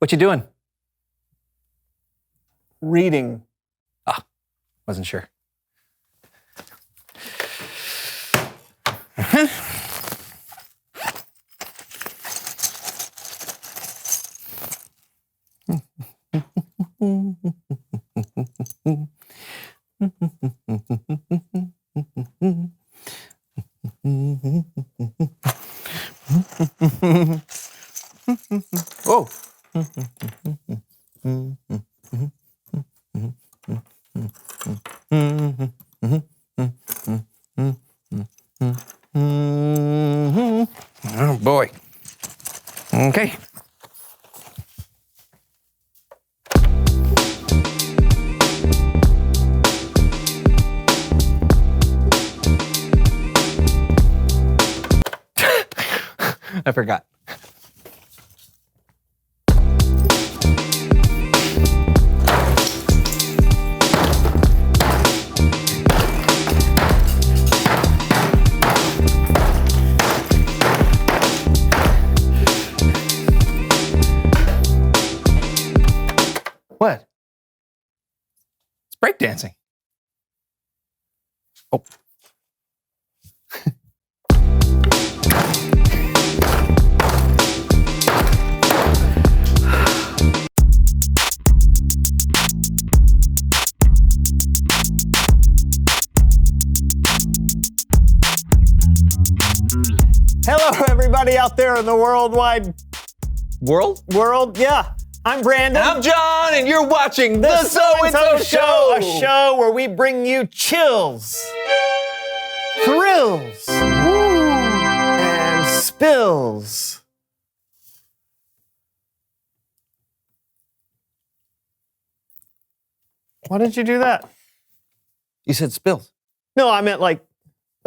What you doing? Reading. Wasn't sure. Whoa. Oh boy. Okay. I forgot. What? It's breakdancing. Oh. Hello, everybody out there in the worldwide World? Yeah, I'm Brandon. I'm John, and you're watching The So-and-So Show! A show where we bring you chills, thrills, and spills. Why did you do that? You said spills. No, I meant like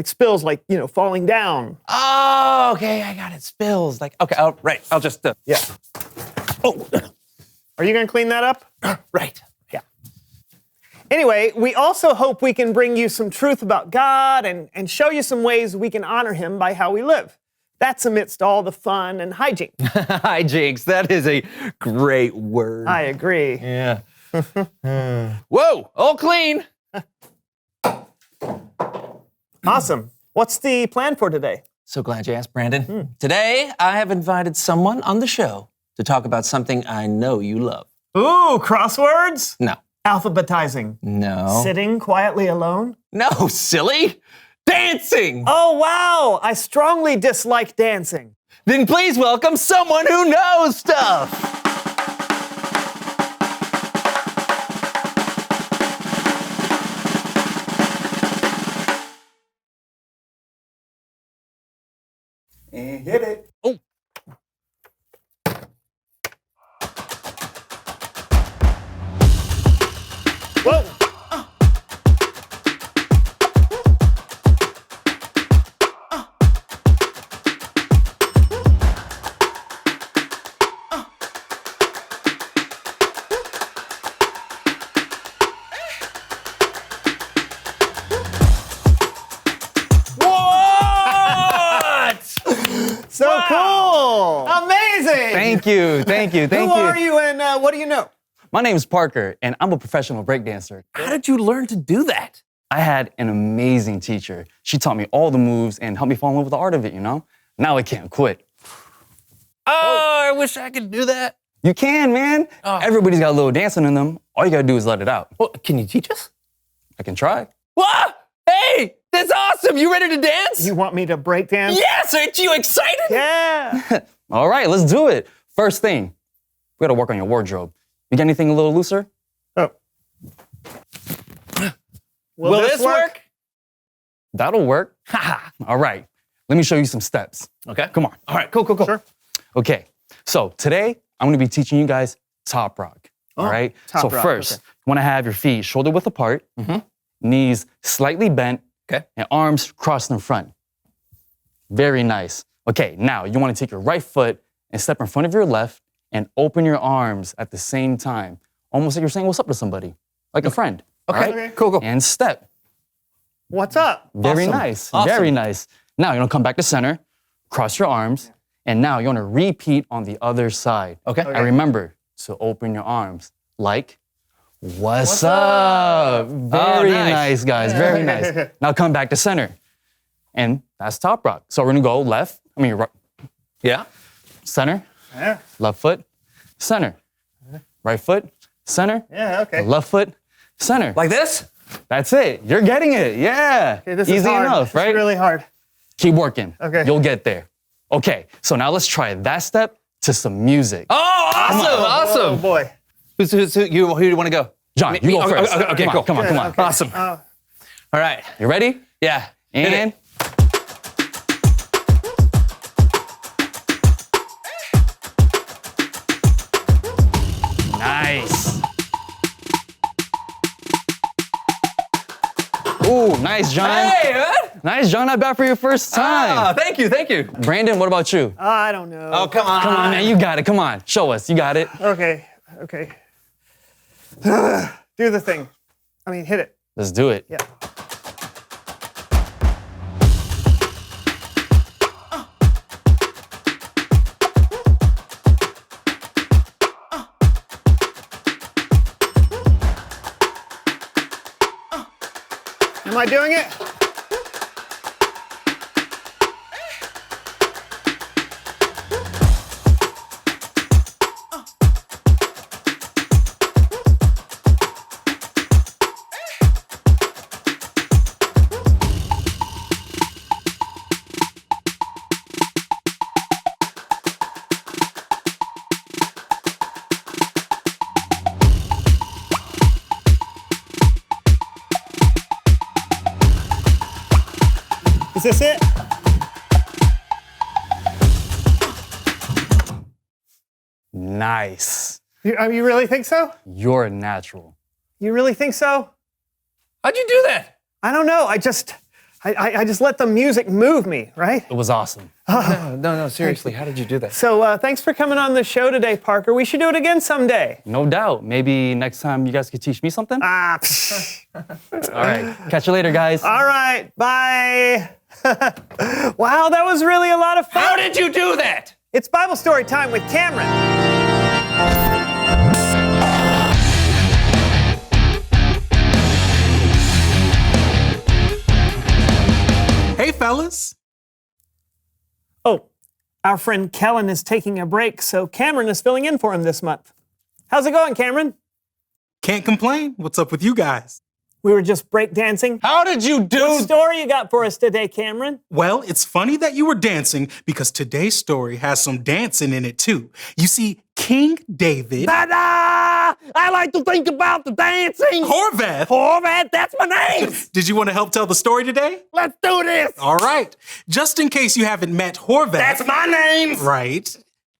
spills, like, falling down. Oh, okay, I got it. Spills. Okay, right. I'll just, Yeah. Oh, Are you going to clean that up? right. Yeah. Anyway, we also hope we can bring you some truth about God and show you some ways we can honor Him by how we live. That's amidst all the fun and hijinks. Hijinks. That is a great word. I agree. Yeah. Whoa, all clean. Awesome. What's the plan for today? So glad you asked, Brandon. Today, I have invited someone on the show to talk about something I know you love. Ooh, crosswords? No. Alphabetizing. No. Sitting quietly alone? No, silly. Dancing. Oh, wow. I strongly dislike dancing. Then please welcome someone who knows stuff. And hit it. Oh. Whoa. So cool! Amazing! Thank you. Who are you and what do you know? My name is Parker, and I'm a professional breakdancer. How did you learn to do that? I had an amazing teacher. She taught me all the moves and helped me fall in love with the art of it, Now I can't quit. Oh, I wish I could do that. You can, man. Oh. Everybody's got a little dancing in them. All you gotta do is let it out. Well, can you teach us? I can try. What? Hey, that's awesome. You ready to dance? You want me to break dance? Yes, aren't you excited? Yeah. All right, let's do it. First thing, we gotta work on your wardrobe. You got anything a little looser? Oh. Will this work? That'll work. All right, let me show you some steps. Okay. Come on. All right, cool. Sure. Okay, so today I'm gonna be teaching you guys top rock. All right? top So rock, first, okay. you wanna have your feet shoulder width apart, knees slightly bent, Okay. and arms crossed in front. Very nice. Okay, now you wanna take your right foot and step in front of your left and open your arms at the same time. Almost like you're saying what's up to somebody, like a friend. Okay. All right? Okay. Cool. And step. What's up? Very Awesome. nice. Awesome. Very nice. Now you're gonna come back to center, cross your arms, and now you wanna repeat on the other side. Okay. And remember, to open your arms. Like, what's up? Very nice, guys. Very nice. Now come back to center. And that's top rock. So we're gonna go left. Yeah. Center. Yeah. Left foot. Center. Right foot. Center. Yeah, okay. Left foot. Center. Like this? That's it. You're getting it. Yeah. Okay, this Easy is hard. enough, right? It's really hard. Keep working. Okay. You'll get there. Okay, so now let's try that step to some music. Oh, awesome. Oh, boy. Who do you want to go? John, you go first. Okay, cool. Come on. Okay. Awesome. All right. You ready? Yeah. Hit And it. nice. Ooh, nice, John. Hey, man. Nice, John. Not bad for your first time. Ah, thank you. Brandon, what about you? I don't know. Oh, come on. Come on, man. You got it. Come on. Show us. You got it. Okay. Do the thing. Hit it. Let's do it. Yeah. Am I doing it? Is this it? Nice. You really think so? You're natural. You really think so? How'd you do that? I don't know. I just let the music move me, right? It was awesome. No, seriously. How did you do that? So thanks for coming on the show today, Parker. We should do it again someday. No doubt. Maybe next time you guys could teach me something? Ah, All right. Catch you later, guys. all right, bye. Wow, that was really a lot of fun. How did you do that? It's Bible story time with Cameron. Hey, fellas. Oh, our friend Kellen is taking a break, so Cameron is filling in for him this month. How's it going, Cameron? Can't complain. What's up with you guys? We were just breakdancing. How did you do What story you got for us today, Cameron? Well, it's funny that you were dancing because today's story has some dancing in it too. You see, King David. Ta-da! I like to think about the dancing. Horvath. That's my name. Did you want to help tell the story today? Let's do this. All right. Just in case you haven't met Horvath. That's my name. Right.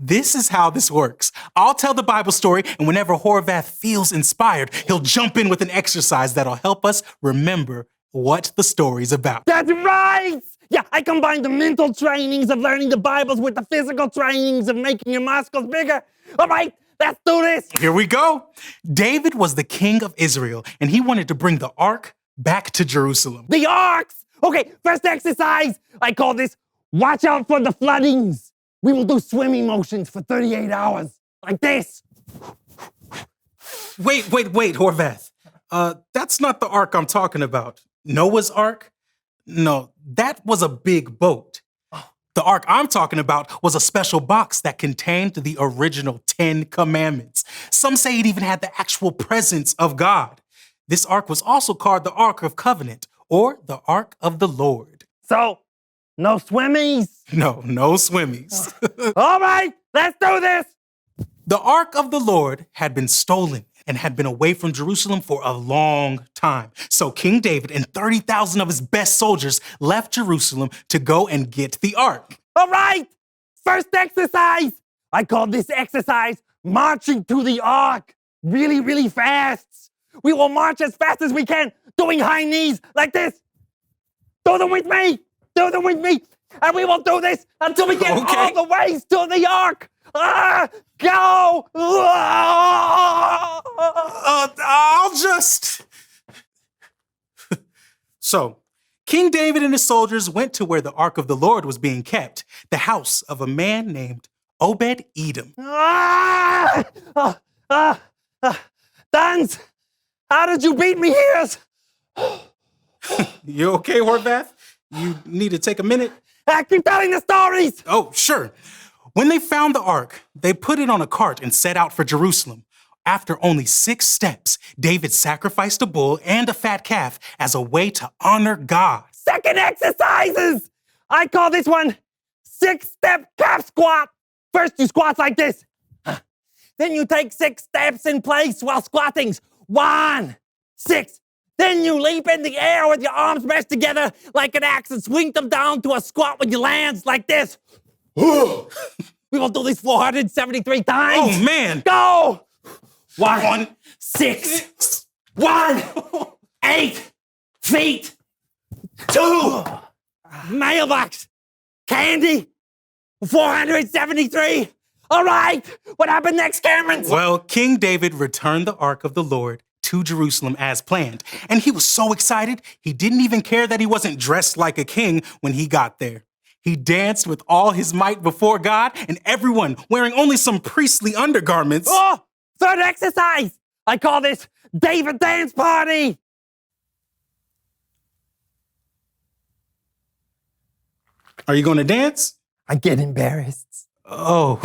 This is how this works. I'll tell the Bible story, and whenever Horvath feels inspired, he'll jump in with an exercise that'll help us remember what the story's about. That's right! Yeah, I combine the mental trainings of learning the Bibles with the physical trainings of making your muscles bigger. All right, let's do this. Here we go. David was the king of Israel, and he wanted to bring the ark back to Jerusalem. The arcs! Okay, first exercise. I call this watch out for the floodings. We will do swimming motions for 38 hours, like this. Wait, Horvath. That's not the ark I'm talking about. Noah's ark? No, that was a big boat. The ark I'm talking about was a special box that contained the original 10 commandments. Some say it even had the actual presence of God. This ark was also called the Ark of Covenant, or the Ark of the Lord. So, no swimmies? No swimmies. All right, let's do this. The Ark of the Lord had been stolen and had been away from Jerusalem for a long time. So King David and 30,000 of his best soldiers left Jerusalem to go and get the Ark. All right, first exercise. I call this exercise marching to the ark. Really, really fast. We will march as fast as we can, doing high knees like this. Do them with me. And we will do this until we get all the ways to the ark. Go! I'll just... So, King David and his soldiers went to where the Ark of the Lord was being kept, the house of a man named Obed Edom. Dance! How did you beat me here? You okay, Horvath? You need to take a minute? Keep telling the stories! Oh, sure. When they found the ark, they put it on a cart and set out for Jerusalem. After only 6 steps, David sacrificed a bull and a fat calf as a way to honor God. Second exercises! I call this one 6-step calf squat. First you squat like this. Then you take 6 steps in place while squatting. 1, 6. Then you leap in the air with your arms meshed together like an axe and swing them down to a squat when you land like this. We will do this 473 times. Oh, man. Go! 1, 6, 1, 8 feet, 2, mailbox, candy, 473. All right, what happened next, Cameron? Well, King David returned the ark of the Lord to Jerusalem as planned. And he was so excited, he didn't even care that he wasn't dressed like a king when he got there. He danced with all his might before God, and everyone wearing only some priestly undergarments. Oh, third exercise. I call this David Dance Party. Are you going to dance? I get embarrassed. Oh,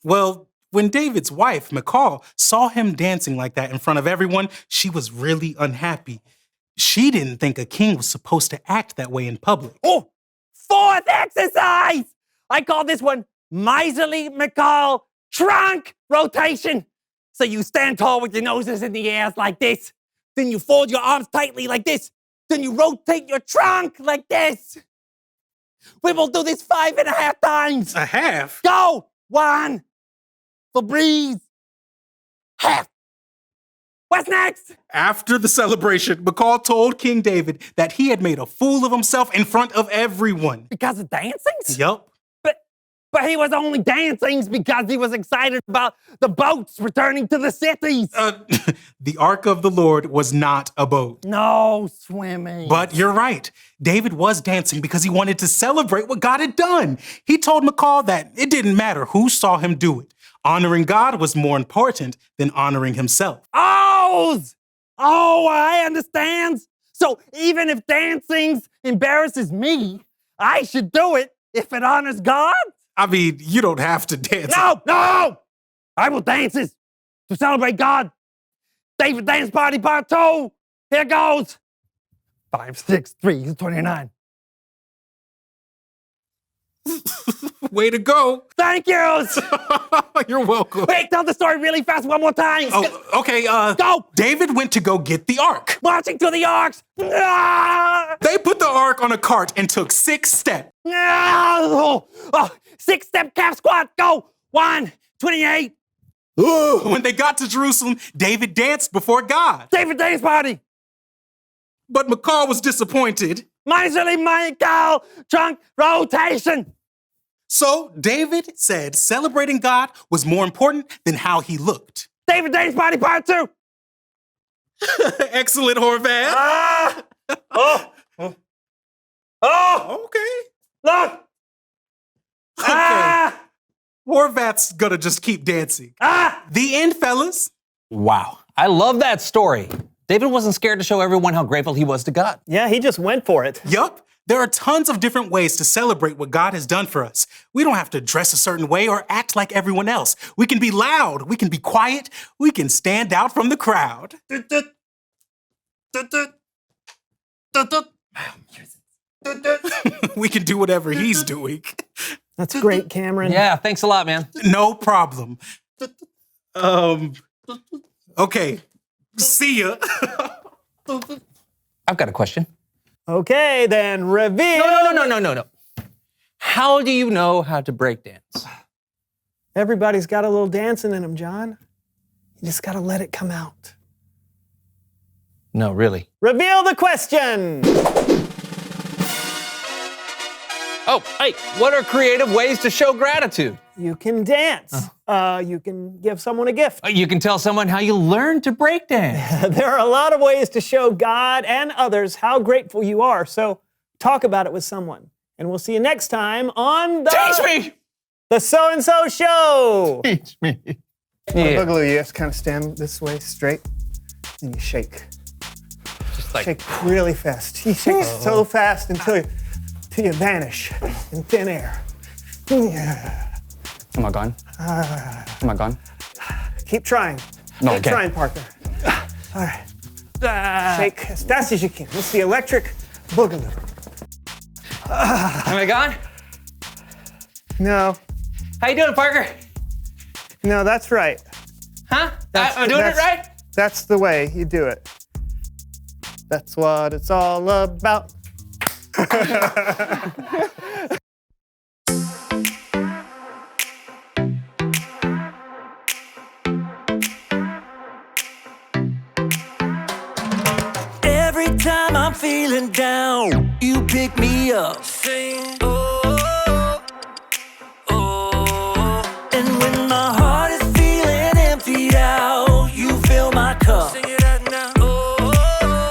well, when David's wife, Michal, saw him dancing like that in front of everyone, she was really unhappy. She didn't think a king was supposed to act that way in public. Oh, fourth exercise. I call this one Miserly Michal Trunk Rotation. So you stand tall with your noses in the air like this. Then you fold your arms tightly like this. Then you rotate your trunk like this. We will do this 5.5 times. A half? Go! 1. For breeze. Half. What's next? After the celebration, Michal told King David that he had made a fool of himself in front of everyone. Because of dancing? Yup. But he was only dancing because he was excited about the boats returning to the cities. The Ark of the Lord was not a boat. No swimming. But you're right. David was dancing because he wanted to celebrate what God had done. He told Michal that it didn't matter who saw him do it. Honoring God was more important than honoring himself. Oh, I understand. So even if dancing embarrasses me, I should do it if it honors God? I mean, you don't have to dance. No! I will dance this to celebrate God. David Dance Party Part 2. Here goes. 5, 6, 3, 29. Way to go. Thank you. You're welcome. Wait, tell the story really fast one more time. Oh, okay. Go. David went to go get the ark. Marching to the arks. They put the ark on a cart and took 6 steps. 6-step calf squat. Go. 1, 28. When they got to Jerusalem, David danced before God. David Dance Party. But Michal was disappointed. Miserly Michal Trunk Rotation. So David said celebrating God was more important than how he looked. David Dance Party Part 2. Excellent, Horvath. Okay. Look. Okay. Horvath's gonna just keep dancing. The end, fellas. Wow. I love that story. David wasn't scared to show everyone how grateful he was to God. Yeah, he just went for it. Yup. There are tons of different ways to celebrate what God has done for us. We don't have to dress a certain way or act like everyone else. We can be loud. We can be quiet. We can stand out from the crowd. We can do whatever he's doing. That's great, Cameron. Yeah, thanks a lot, man. No problem. Okay. See ya. I've got a question. Okay, then reveal. No. How do you know how to break dance? Everybody's got a little dancing in them, John. You just got to let it come out. No, really. Reveal the question. Oh, hey, what are creative ways to show gratitude? You can dance. You can give someone a gift. You can tell someone how you learned to break dance. There are a lot of ways to show God and others how grateful you are. So talk about it with someone. And we'll see you next time on the... Teach me! The So-and-So Show. Teach me. Yeah. Boogaloo, you just kind of stand this way straight, and you shake. Just like, Shake really fast. You shake so fast until you vanish in thin air. Yeah. Am I gone? Am I gone? Keep trying. No, Keep okay. trying, Parker. All right. Shake as fast as you can. It's the electric boogaloo. am I gone? No, How you doing, Parker? no, that's right. Huh? I'm doing it right? That's the way you do it. That's what it's all about. Every time I'm feeling down, you pick me up. Sing, oh, oh. And when my heart is feeling emptied out, you fill my cup. Sing it out now. Oh,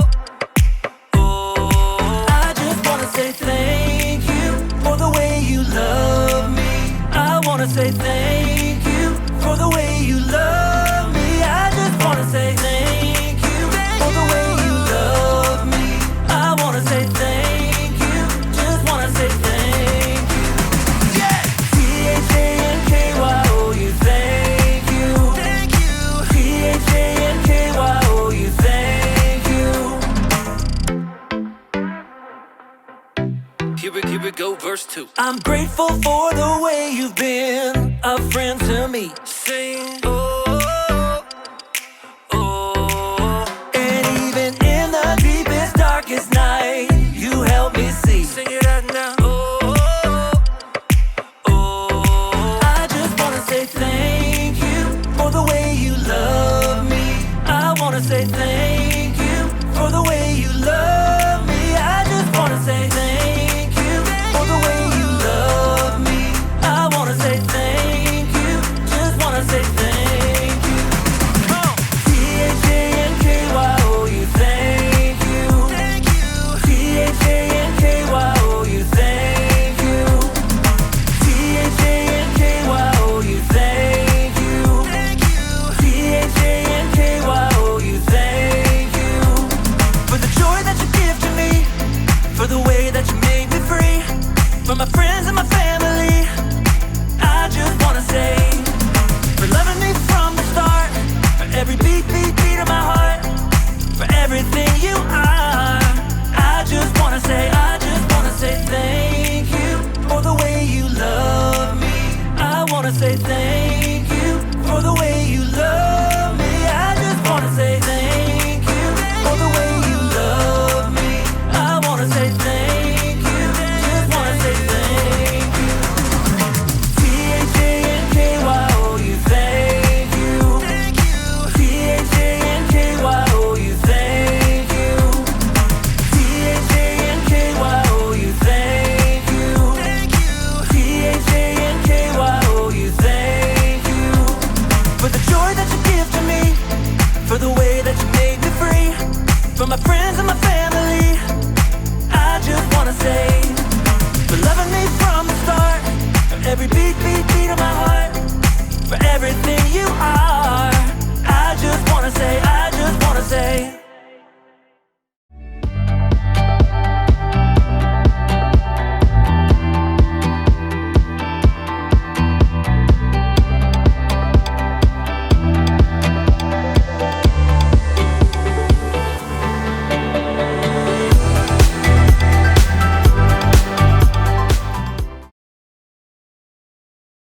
oh. I just wanna say thank you for the way you love me. I wanna say thank you for the way you love me. I just wanna say thank you for the way you love me. I wanna say thank you, just wanna say thank you. Yeah! T-H-A-N-K-Y-O-U, thank you. Thank you. T-H-A-N-K-Y-O-U, thank you. Here we go, verse 2. I'm grateful for the way you've been a friend to me. Sing, oh, oh. And even in the deepest, darkest night, you help me see. Sing it out now. Oh, oh. I just wanna say thank you for the way you love me. I wanna say thank you for the way you love me. I just wanna say thank you for the way you love me. I wanna say thank you, just wanna say thank you. T-H-A-N-K-Y-O-U, thank you. Thank you. T-H-A-N-K-Y-O-U, thank you. T-H-A-N-K-Y-O-U, thank you. Thank you. T-H-A-N-K-Y-O-U, thank you. For the joy that you give to me, for the way that you made me free, for my friends and my family, I just wanna say, for loving me from the start, for every beat, beat, beat of my heart, for everything you are. I just wanna say thank you for the way you love me. I wanna say thank you for the way you love me. I just wanna say thank you for the way you love me. I wanna say thank you, just wanna say thank you. T-H-A-N-K-Y-O-U, thank you. Thank you. T-H-A-N-K-Y-O-U, thank you. T-H-A-N-K-Y-O-U, thank you. Thank you. T-H-A-N-K-Y-O-U, thank you. For the joy that you give to me, for the way that you made me free, for my friends and my family, I just wanna say, for loving me from the start, for every beat, beat, beat